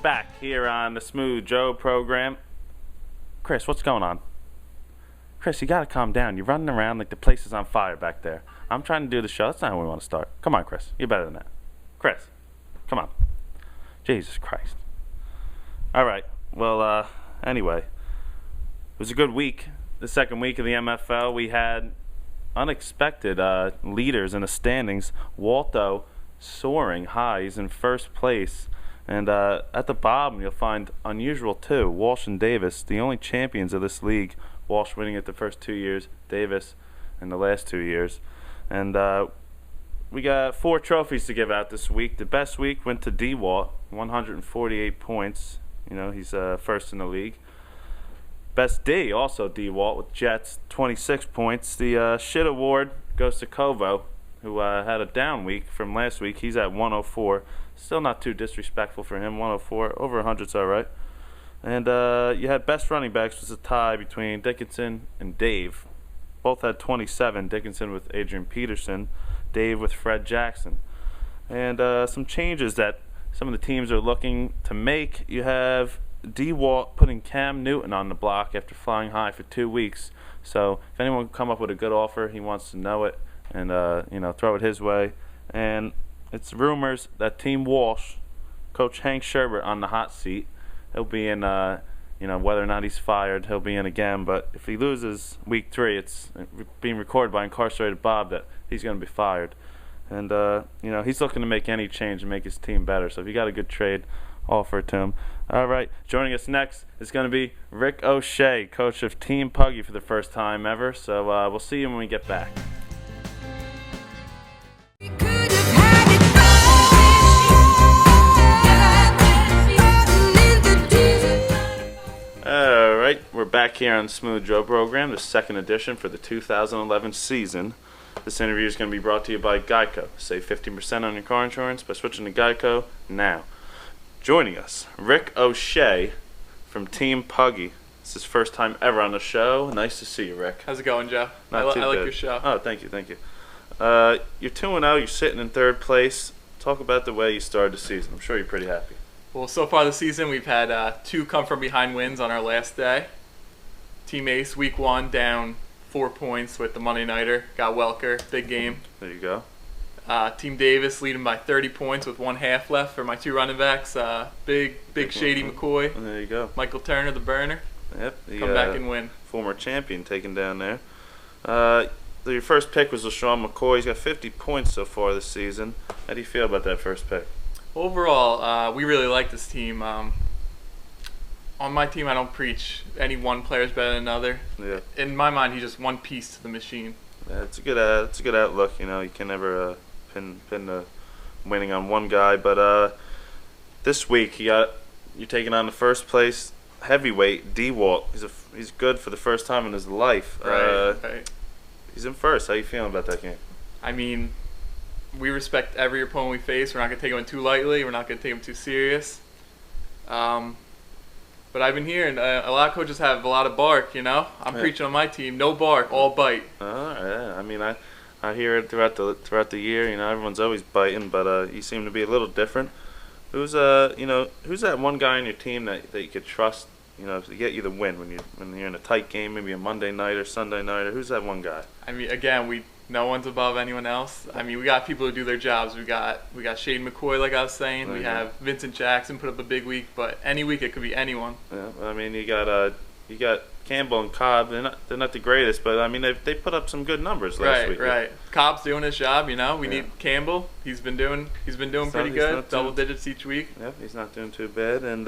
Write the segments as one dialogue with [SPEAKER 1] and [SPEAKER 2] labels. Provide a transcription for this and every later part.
[SPEAKER 1] back here on the Smooth Joe program. Chris, what's going on? Chris, you gotta calm down. You're running around like the place is on fire back there. I'm trying to do the show. That's not how we want to start. Come on, Chris. You're better than that. Chris, come on. Jesus Christ. All right. Well, anyway, it was a good week. The second week of the MFL, we had unexpected leaders in the standings. Waldo soaring high. He's in first place. And at the bottom, you'll find unusual two, Walsh and Davis, the only champions of this league. Walsh winning it the first 2 years, Davis in the last 2 years. And we got 4 trophies to give out this week. The best week went to D-Walt, 148 points. You know, he's first in the league. Best D, also D-Walt with Jets, 26 points. The shit award goes to Kovo, who had a down week from last week. He's at 104. Still not too disrespectful for him, 104. Over 100's all right. And you had best running backs was a tie between Dickinson and Dave. Both had 27, Dickinson with Adrian Peterson, Dave with Fred Jackson. And some changes that some of the teams are looking to make. You have D-Walt putting Cam Newton on the block after flying high for 2 weeks. So if anyone can come up with a good offer, he wants to know it and throw it his way. And it's rumors that Team Walsh, Coach Hank Sherbert on the hot seat. He'll be in, whether or not he's fired, he'll be in again. But if he loses week 3, it's being recorded by Incarcerated Bob that he's going to be fired. And, he's looking to make any change and make his team better. So if you got a good trade, offer it to him. All right, joining us next is going to be Rick O'Shea, coach of Team Puggy for the first time ever. So we'll see you when we get back. Alright, we're back here on the Smooth Joe program, the second edition for the 2011 season. This interview is going to be brought to you by Geico. Save 50% on your car insurance by switching to Geico now. Joining us, Rick O'Shea from Team Puggy. It's his first time ever on the show. Nice to see you, Rick.
[SPEAKER 2] How's it going, Joe? I like your show.
[SPEAKER 1] Oh, thank you. You're 2-0, you're sitting in third place. Talk about the way you started the season. I'm sure you're pretty happy.
[SPEAKER 2] Well, so far this season, we've had 2 come-from-behind wins on our last day. Team Ace, week 1, down 4 points with the Monday Nighter. Got Welker, big game.
[SPEAKER 1] There you go.
[SPEAKER 2] Team Davis leading by 30 points with 1 half left for my 2 running backs. Big Shady McCoy.
[SPEAKER 1] There you go.
[SPEAKER 2] Michael Turner, the burner.
[SPEAKER 1] Yep.
[SPEAKER 2] Come back and win.
[SPEAKER 1] Former champion taken down there. Your first pick was LaShawn McCoy. He's got 50 points so far this season. How do you feel about that first pick?
[SPEAKER 2] Overall, we really like this team. On my team, I don't preach any one player's better than another.
[SPEAKER 1] Yeah.
[SPEAKER 2] In my mind, he's just one piece to the machine.
[SPEAKER 1] Yeah, it's a good outlook. You can never pin the winning on one guy. But this week, you're taking on the first place heavyweight D-Walt. He's good for the first time in his life.
[SPEAKER 2] Right.
[SPEAKER 1] He's in first. How you feeling about that game?
[SPEAKER 2] I mean, we respect every opponent we face. We're not going to take them too lightly. We're not going to take them too serious. But I've been hearing a lot of coaches have a lot of bark, I'm preaching on my team. No bark, all bite.
[SPEAKER 1] Yeah. I mean, I hear it throughout the year. Everyone's always biting, but you seem to be a little different. Who's that one guy on your team that you could trust, to get you the win when you're in a tight game, maybe a Monday night or Sunday night? Or who's that one guy?
[SPEAKER 2] I mean, again, no one's above anyone else. I mean, we got people who do their jobs. We got Shane McCoy, like I was saying. We have Vincent Jackson put up a big week, but any week it could be anyone.
[SPEAKER 1] Yeah, I mean, you got Campbell and Cobb. They're not the greatest, but I mean they put up some good numbers last week.
[SPEAKER 2] Right. Cobb's doing his job. We need Campbell. He's been doing pretty good. Double digits each week.
[SPEAKER 1] Yep, he's not doing too bad. And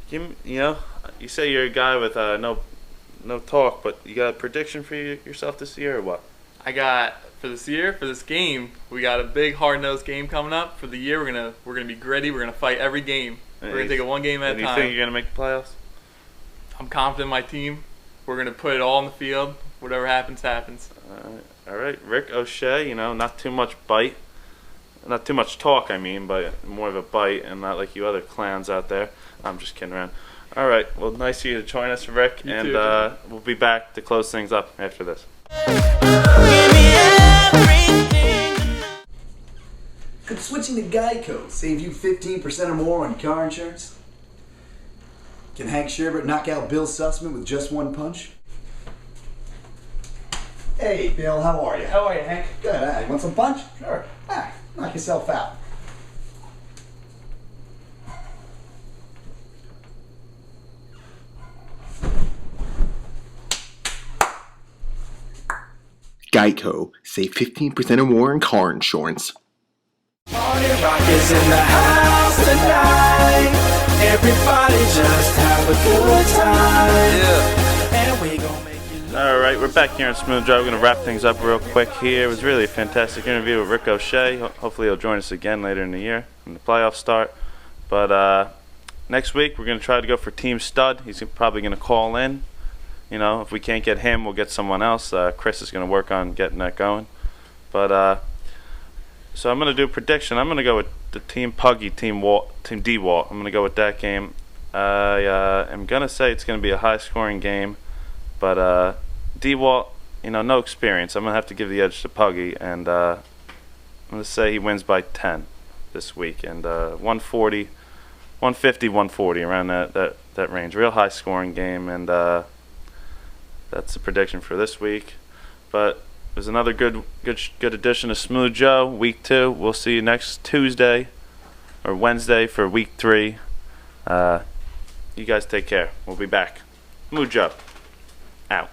[SPEAKER 1] you say you're a guy with no talk, but you got a prediction for yourself this year or what?
[SPEAKER 2] I got for this game, we got a big hard-nosed game coming up. For the year, we're gonna be gritty. We're gonna fight every game. We're gonna take it one game at a time.
[SPEAKER 1] And you think you're gonna make the playoffs?
[SPEAKER 2] I'm confident in my team. We're gonna put it all on the field. Whatever happens, happens.
[SPEAKER 1] All right. Rick O'Shea. Not too much bite, not too much talk. I mean, but more of a bite, and not like you other clowns out there. I'm just kidding around. All right. Well, nice of you to join us, Rick, and we'll be back to close things up after this.
[SPEAKER 3] Could switching switching to Geico save you 15% or more on car insurance? Can Hank Sherbert knock out Bill Sussman with just one punch? Hey, Bill, how are you?
[SPEAKER 4] How are you, Hank?
[SPEAKER 3] Good. You want some punch?
[SPEAKER 4] Sure.
[SPEAKER 3] Knock yourself out.
[SPEAKER 5] Geico. Save 15% or more on car insurance.
[SPEAKER 6] Party Rock is in the house tonight. Everybody just have a good time. Yeah. And we gon' make you
[SPEAKER 1] All right, we're back here on Smooth Joe. We're going to wrap things up real quick here. It was really a fantastic interview with Rick O'Shea. Hopefully he'll join us again later in the year when the playoffs start. But next week we're going to try to go for Team Stud. He's probably going to call in. You know, if we can't get him, we'll get someone else. Chris is going to work on getting that going. But so I'm going to do a prediction. I'm going to go with the Team Puggy, Team D-Walt. I'm going to go with that game. I am going to say it's going to be a high-scoring game. But D-Walt, you know, no experience. I'm going to have to give the edge to Puggy. And I'm going to say he wins by 10 this week. And 140, 150, 140, around that range. Real high-scoring game. And that's the prediction for this week. But it was another good edition of Smooth Joe, week 2. We'll see you next Tuesday or Wednesday for week 3. You guys take care. We'll be back. Smooth Joe, out.